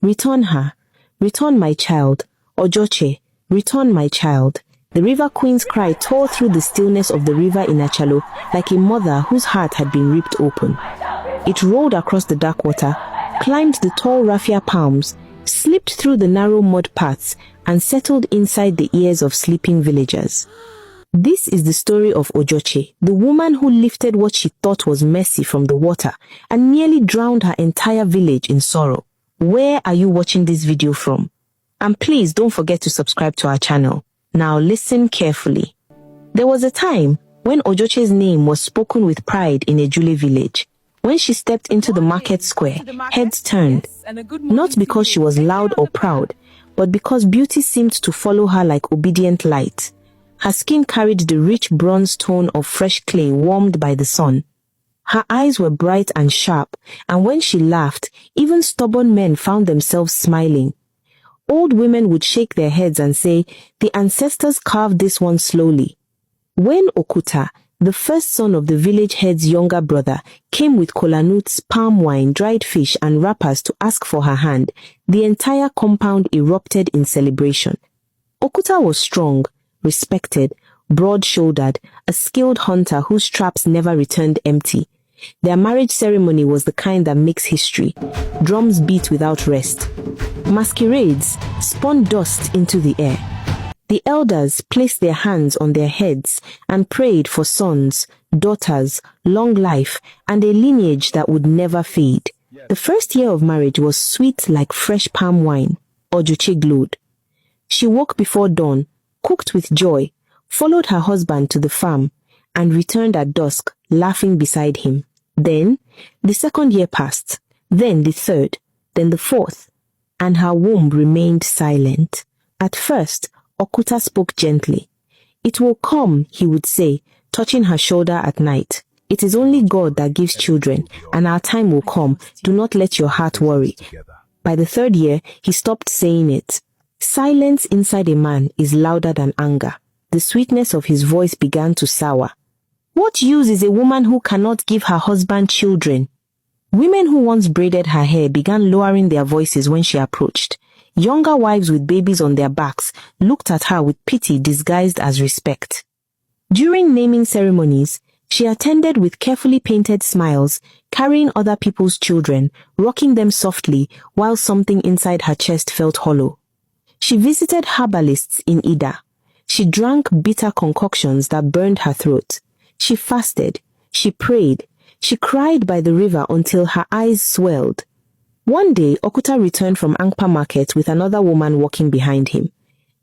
return her. Return my child. Ojoche, return my child. The River Queen's cry tore through the stillness of the river in Achalo like a mother whose heart had been ripped open. It rolled across the dark water, climbed the tall raffia palms, slipped through the narrow mud paths, and settled inside the ears of sleeping villagers. This is the story of Ojoche, the woman who lifted what she thought was mercy from the water and nearly drowned her entire village in sorrow. Where are you watching this video from? And please don't forget to subscribe to our channel. Now listen carefully. There was a time when Ojoche's name was spoken with pride in Ejule village. When she stepped into the market square, heads turned, not because she was loud or proud, but because beauty seemed to follow her like obedient light. Her skin carried the rich bronze tone of fresh clay warmed by the sun. Her eyes were bright and sharp, and when she laughed, even stubborn men found themselves smiling. Old women would shake their heads and say, "The ancestors carved this one slowly." When Okuta, the first son of the village head's younger brother, came with kola nuts, palm wine, dried fish, and wrappers to ask for her hand, the entire compound erupted in celebration. Okuta was strong, respected, broad-shouldered, a skilled hunter whose traps never returned empty. Their marriage ceremony was the kind that makes history. Drums beat without rest. Masquerades spun dust into the air. The elders placed their hands on their heads and prayed for sons, daughters, long life, and a lineage that would never fade. The first year of marriage was sweet like fresh palm wine. Ojoche glowed. She woke before dawn, cooked with joy, followed her husband to the farm, and returned at dusk, laughing beside him. Then, the second year passed, then the third, then the fourth, and her womb remained silent. At first, Okuta spoke gently. "It will come," he would say, touching her shoulder at night. "It is only God that gives children, and our time will come. Do not let your heart worry." By the third year, he stopped saying it. Silence inside a man is louder than anger. The sweetness of his voice began to sour. What use is a woman who cannot give her husband children? Women who once braided her hair began lowering their voices when she approached. Younger wives with babies on their backs looked at her with pity disguised as respect. During naming ceremonies, she attended with carefully painted smiles, carrying other people's children, rocking them softly while something inside her chest felt hollow. She visited herbalists in Ida. She drank bitter concoctions that burned her throat. She fasted. She prayed. She cried by the river until her eyes swelled. One day, Okuta returned from Angpa market with another woman walking behind him.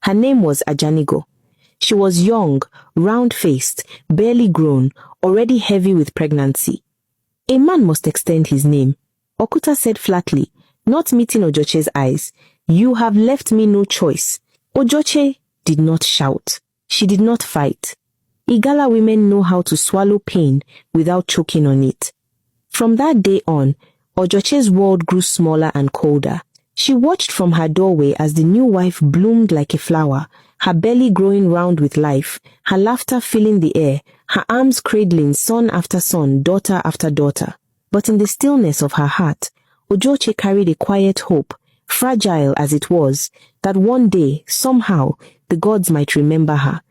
Her name was Ajanigo. She was young, round-faced, barely grown, already heavy with pregnancy. "A man must extend his name," Okuta said flatly, not meeting Ojoche's eyes. "You have left me no choice." Ojoche did not shout. She did not fight. Igala women know how to swallow pain without choking on it. From that day on, Ojoche's world grew smaller and colder. She watched from her doorway as the new wife bloomed like a flower, her belly growing round with life, her laughter filling the air, her arms cradling son after son, daughter after daughter. But in the stillness of her heart, Ojoche carried a quiet hope, fragile as it was, that one day, somehow, the gods might remember her.